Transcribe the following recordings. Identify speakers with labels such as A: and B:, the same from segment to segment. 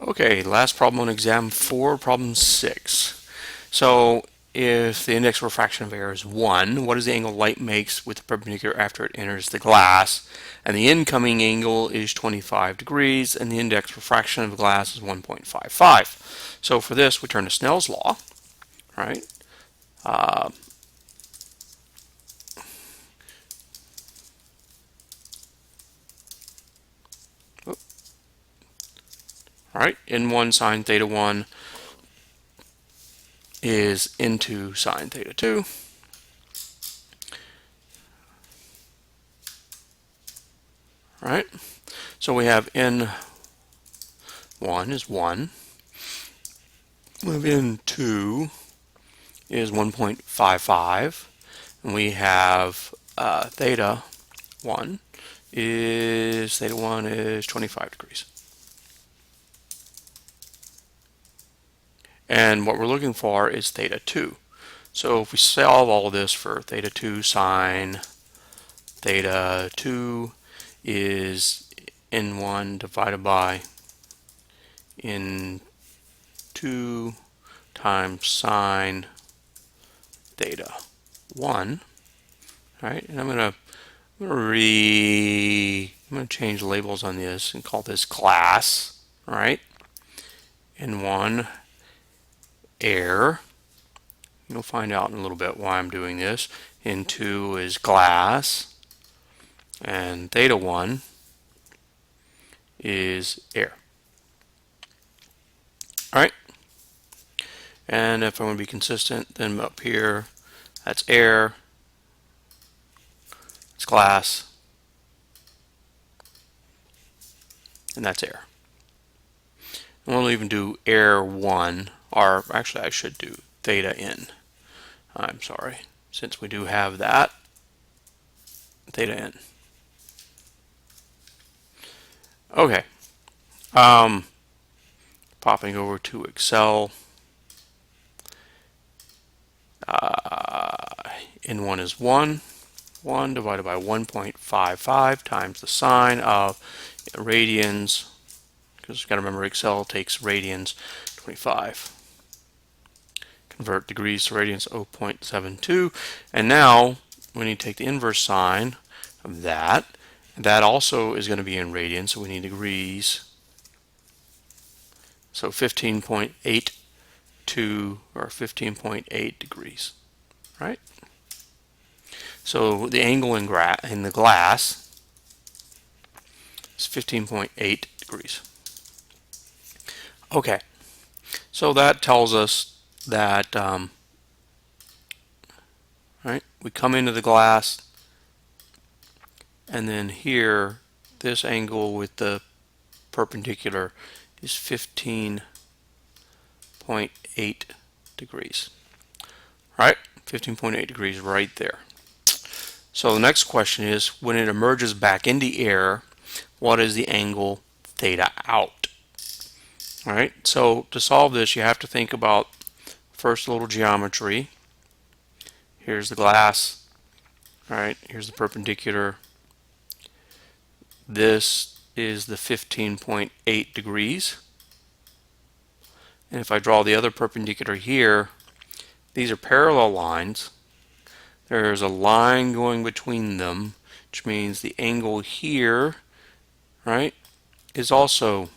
A: Okay, last problem on exam 4, problem 6. So if the index refraction of air is 1, what is the angle light makes with the perpendicular after it enters the glass? And the incoming angle is 25 degrees, and the index refraction of the glass is 1.55. So for this, we turn to Snell's law, right? Uh, right, N1 sine theta 1 is N2 sine theta 2. Right? So we have N1 is 1. We have N2 is 1.55. And we have theta 1 is 25 degrees. And what we're looking for is theta 2. So if we solve all of this for theta 2 sine theta 2 is N1 divided by N2 times sine theta 1, right? And I'm going to change labels on this and call this glass, right? N1 air. You'll find out in a little bit why I'm doing this. N2 is glass, and theta 1 is air. All right? And if I want to be consistent, then up here, that's air, it's glass, and that's air. And we'll even do air 1, or actually I should do theta n. I'm sorry, since we do have that, theta n. Okay, popping over to Excel, N1 is 1. 1 divided by 1.55 times the sine of radians, because you've got to remember Excel takes radians, 25. Convert degrees to radians, 0.72. And now we need to take the inverse sine of that. And that also is going to be in radians, so we need degrees. So 15.82 or 15.8 degrees, right? So the angle in the glass is 15.8 degrees. Okay, so that tells us that right, we come into the glass, and then here this angle with the perpendicular is 15.8 degrees. Right, 15.8 degrees right there. So the next question is, when it emerges back into air, what is the angle theta out? All right, so to solve this, you have to think about first a little geometry. Here's the glass, all right, here's the perpendicular. This is the 15.8 degrees. And if I draw the other perpendicular here, these are parallel lines. There's a line going between them, which means the angle here, right, is also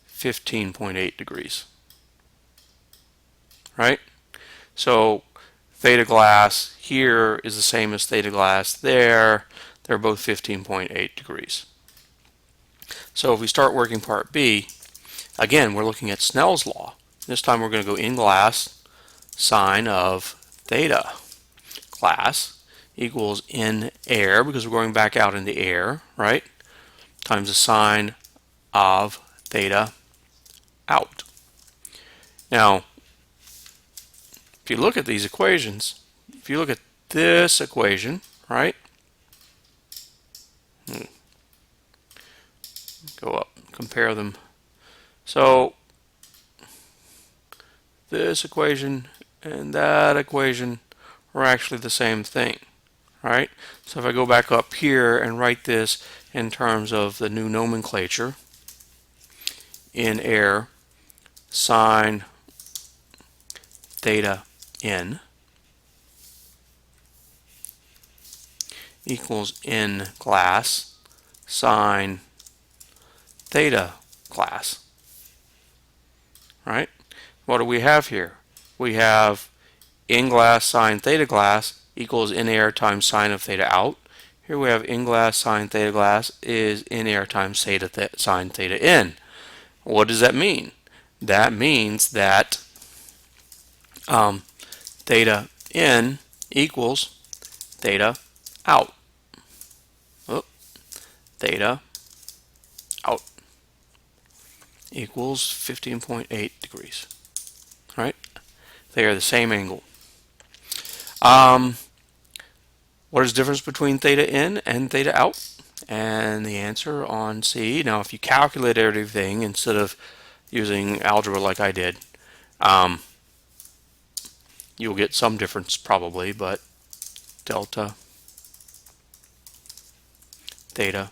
A: 15.8 degrees, right? So theta glass here is the same as theta glass there. They're both 15.8 degrees. So if we start working part B, again, we're looking at Snell's law. This time we're going to go in glass, sine of theta glass equals in air, because we're going back out in the air, right, times the sine of theta out. Now, if you look at these equations, if you look at this equation, right, go up, compare them. So this equation and that equation are actually the same thing, right? So if I go back up here and write this in terms of the new nomenclature, in air sine theta n equals in glass sine theta glass. Right? What do we have here? We have in glass sine theta glass equals in air times sine of theta out. Here we have in glass sine theta glass is in air times sine theta in. What does that mean? That means that theta in equals theta out. Oh, theta out equals 15.8 degrees. All right? They are the same angle. What is the difference between theta in and theta out? And the answer on C, now if you calculate everything instead of using algebra like I did, you'll get some difference probably, but delta theta,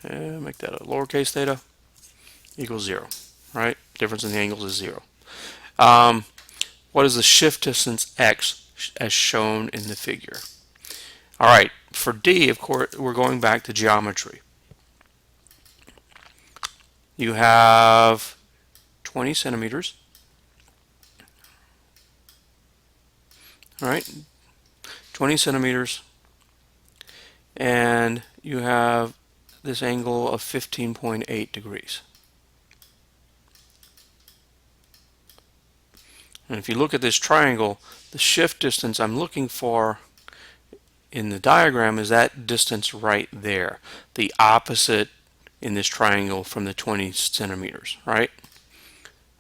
A: make that a lowercase theta, equals 0, right? Difference in the angles is 0. What is the shift distance x as shown in the figure? All right, for D, of course, we're going back to geometry. You have 20 centimeters. All right, 20 centimeters. And you have this angle of 15.8 degrees. And if you look at this triangle, the shift distance I'm looking for in the diagram is that distance right there, the opposite in this triangle from the 20 centimeters, right?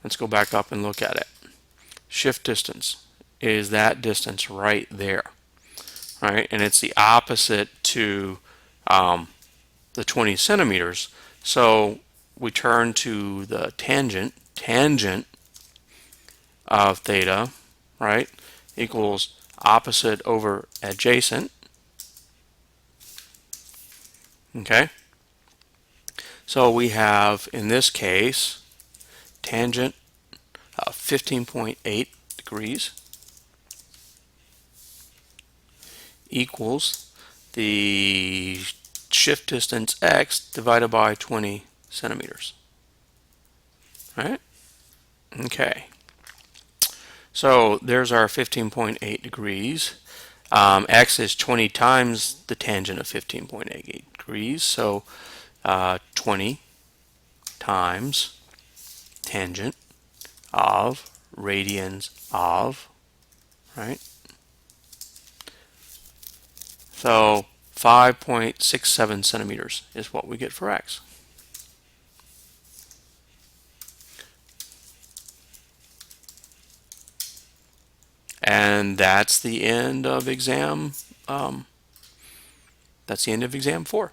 A: Let's go back up and look at it. Shift distance is that distance right there, right? And it's the opposite to the 20 centimeters. So we turn to the tangent of theta, right, equals opposite over adjacent. Okay, so we have in this case tangent of 15.8 degrees equals the shift distance x divided by 20 centimeters. Right? Okay. So there's our 15.8 degrees. X is 20 times the tangent of 15.88 degrees. So 20 times tangent of radians of, right? So 5.67 centimeters is what we get for x. And that's the end of exam. That's the end of exam 4.